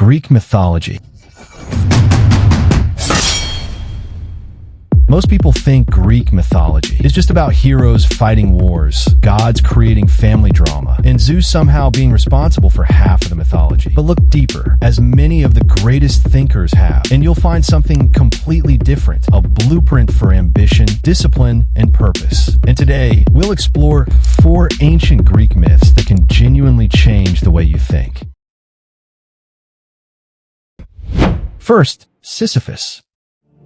Greek mythology. Most people think Greek mythology is just about heroes fighting wars, gods creating family drama, and Zeus somehow being responsible for half of the mythology. But look deeper, as many of the greatest thinkers have, and you'll find something completely different, a blueprint for ambition, discipline, and purpose. And today, we'll explore 4 ancient Greek myths that can genuinely change the way you think. First, Sisyphus.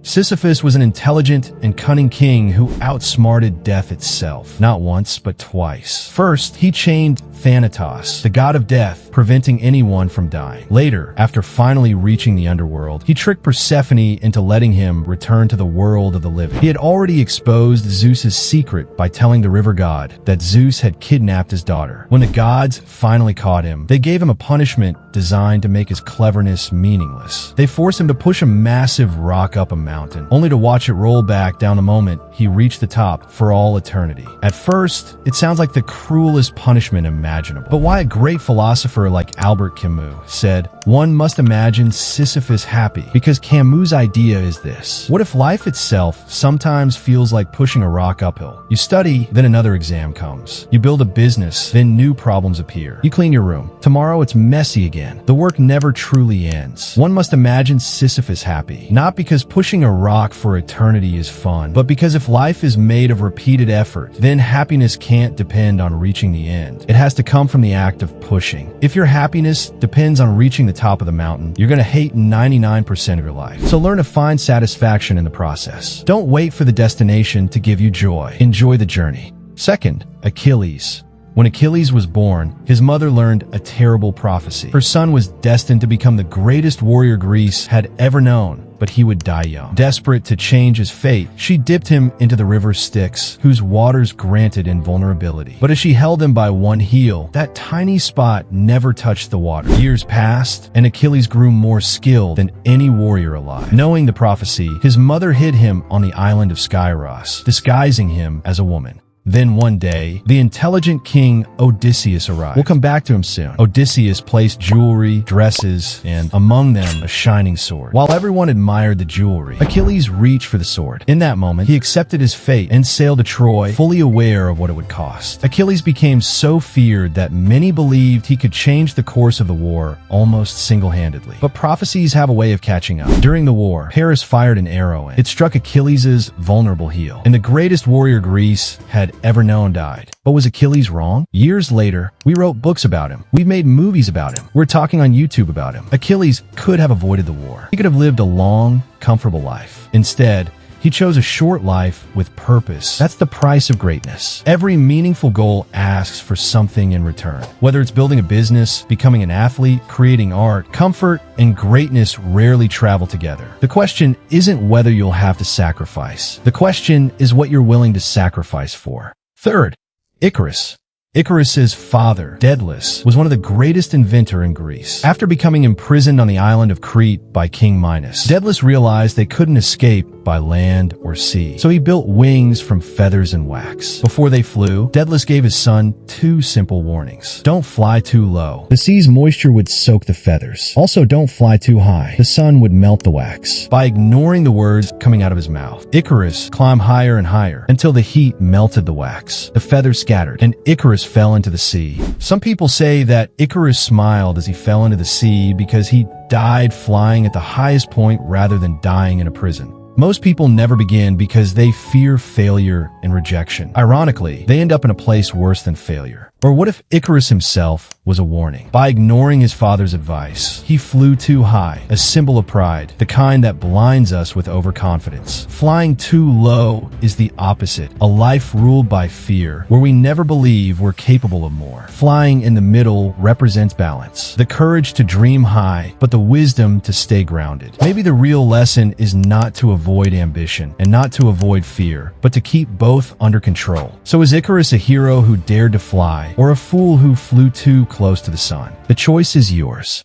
Sisyphus was an intelligent and cunning king who outsmarted death itself, not once but twice. First, he chained Thanatos, the god of death, preventing anyone from dying. Later, after finally reaching the underworld, he tricked Persephone into letting him return to the world of the living. He had already exposed Zeus's secret by telling the river god that Zeus had kidnapped his daughter. When the gods finally caught him, they gave him a punishment designed to make his cleverness meaningless. They forced him to push a massive rock up a mountain, only to watch it roll back down the moment he reached the top for all eternity. At first, it sounds like the cruelest punishment imaginable. But why a great philosopher like Albert Camus said, "One must imagine Sisyphus happy," because Camus' idea is this: what if life itself sometimes feels like pushing a rock uphill? You study, then another exam comes. You build a business, then new problems appear. You clean your room. Tomorrow it's messy again. The work never truly ends. One must imagine Sisyphus happy, not because pushing a rock for eternity is fun, but because if life is made of repeated effort, then happiness can't depend on reaching the end. It has to come from the act of pushing. If your happiness depends on reaching the top of the mountain, you're going to hate 99% of your life. So learn to find satisfaction in the process. Don't wait for the destination to give you joy. Enjoy the journey. Second, Achilles. When Achilles was born, his mother learned a terrible prophecy. Her son was destined to become the greatest warrior Greece had ever known, but he would die young. Desperate to change his fate, she dipped him into the river Styx, whose waters granted invulnerability. But as she held him by one heel, that tiny spot never touched the water. Years passed, and Achilles grew more skilled than any warrior alive. Knowing the prophecy, his mother hid him on the island of Skyros, disguising him as a woman. Then one day, the intelligent king Odysseus arrived. We'll come back to him soon. Odysseus placed jewelry, dresses, and among them, a shining sword. While everyone admired the jewelry, Achilles reached for the sword. In that moment, he accepted his fate and sailed to Troy, fully aware of what it would cost. Achilles became so feared that many believed he could change the course of the war almost single-handedly. But prophecies have a way of catching up. During the war, Paris fired an arrow and it struck Achilles' vulnerable heel, and the greatest warrior Greece had ever known died. But was Achilles wrong? Years later, we wrote books about him. We've made movies about him. We're talking on YouTube about him. Achilles could have avoided the war. He could have lived a long, comfortable life. Instead, he chose a short life with purpose. That's the price of greatness. Every meaningful goal asks for something in return. Whether it's building a business, becoming an athlete, creating art, comfort and greatness rarely travel together. The question isn't whether you'll have to sacrifice. The question is what you're willing to sacrifice for. Third, Icarus. Icarus's father, Daedalus, was one of the greatest inventors in Greece. After becoming imprisoned on the island of Crete by King Minos, Daedalus realized they couldn't escape by land or sea. So he built wings from feathers and wax. Before they flew, Daedalus gave his son 2 simple warnings. Don't fly too low. The sea's moisture would soak the feathers. Also, don't fly too high. The sun would melt the wax. By ignoring the words coming out of his mouth, Icarus climbed higher and higher until the heat melted the wax. The feathers scattered, and Icarus fell into the sea. Some people say that Icarus smiled as he fell into the sea because he died flying at the highest point rather than dying in a prison. Most people never begin because they fear failure and rejection. Ironically, they end up in a place worse than failure. Or what if Icarus himself was a warning? By ignoring his father's advice, he flew too high, a symbol of pride, the kind that blinds us with overconfidence. Flying too low is the opposite, a life ruled by fear, where we never believe we're capable of more. Flying in the middle represents balance, the courage to dream high, but the wisdom to stay grounded. Maybe the real lesson is not to avoid ambition and not to avoid fear, but to keep both under control. So is Icarus a hero who dared to fly, or a fool who flew too close to the sun? The choice is yours.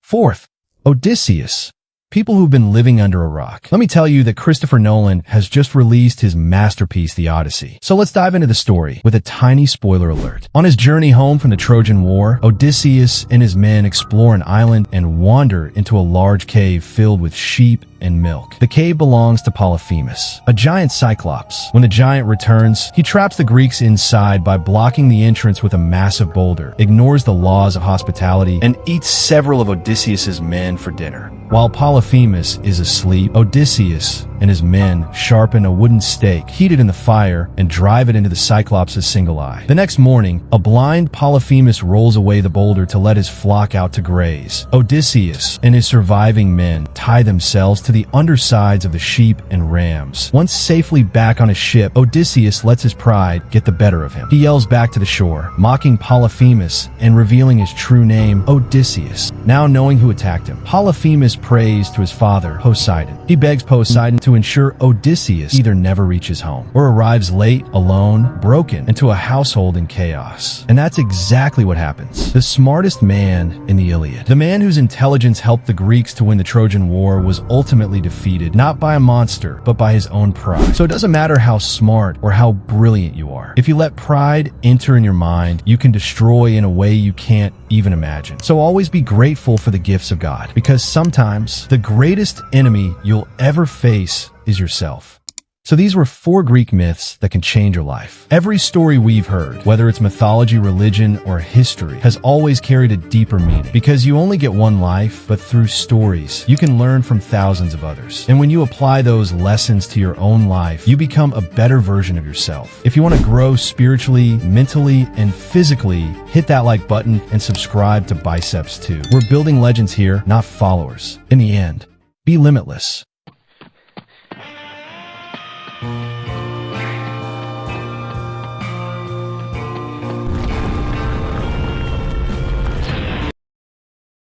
Fourth, Odysseus. People who've been living under a rock. Let me tell you that Christopher Nolan has just released his masterpiece, The Odyssey. So let's dive into the story with a tiny spoiler alert. On his journey home from the Trojan War, Odysseus and his men explore an island and wander into a large cave filled with sheep and milk. The cave belongs to Polyphemus, a giant cyclops. When the giant returns, he traps the Greeks inside by blocking the entrance with a massive boulder, ignores the laws of hospitality, and eats several of Odysseus's men for dinner. While Polyphemus is asleep, Odysseus and his men sharpen a wooden stake, heat it in the fire, and drive it into the Cyclops' single eye. The next morning, a blind Polyphemus rolls away the boulder to let his flock out to graze. Odysseus and his surviving men tie themselves to the undersides of the sheep and rams. Once safely back on his ship, Odysseus lets his pride get the better of him. He yells back to the shore, mocking Polyphemus and revealing his true name, Odysseus. Now knowing who attacked him, Polyphemus prays to his father, Poseidon. He begs Poseidon to ensure Odysseus either never reaches home or arrives late, alone, broken, into a household in chaos. And that's exactly what happens. The smartest man in the Iliad, the man whose intelligence helped the Greeks to win the Trojan War, was ultimately defeated, not by a monster, but by his own pride. So it doesn't matter how smart or how brilliant you are. If you let pride enter in your mind, you can destroy in a way you can't even imagine. So always be grateful for the gifts of God, because sometimes the greatest enemy you'll ever face is yourself. So these were 4 Greek myths that can change your life. Every story we've heard, whether it's mythology, religion, or history, has always carried a deeper meaning. Because you only get one life, but through stories, you can learn from thousands of others. And when you apply those lessons to your own life, you become a better version of yourself. If you want to grow spiritually, mentally, and physically, hit that like button and subscribe to Biceps too. We're building legends here, not followers. In the end, be limitless.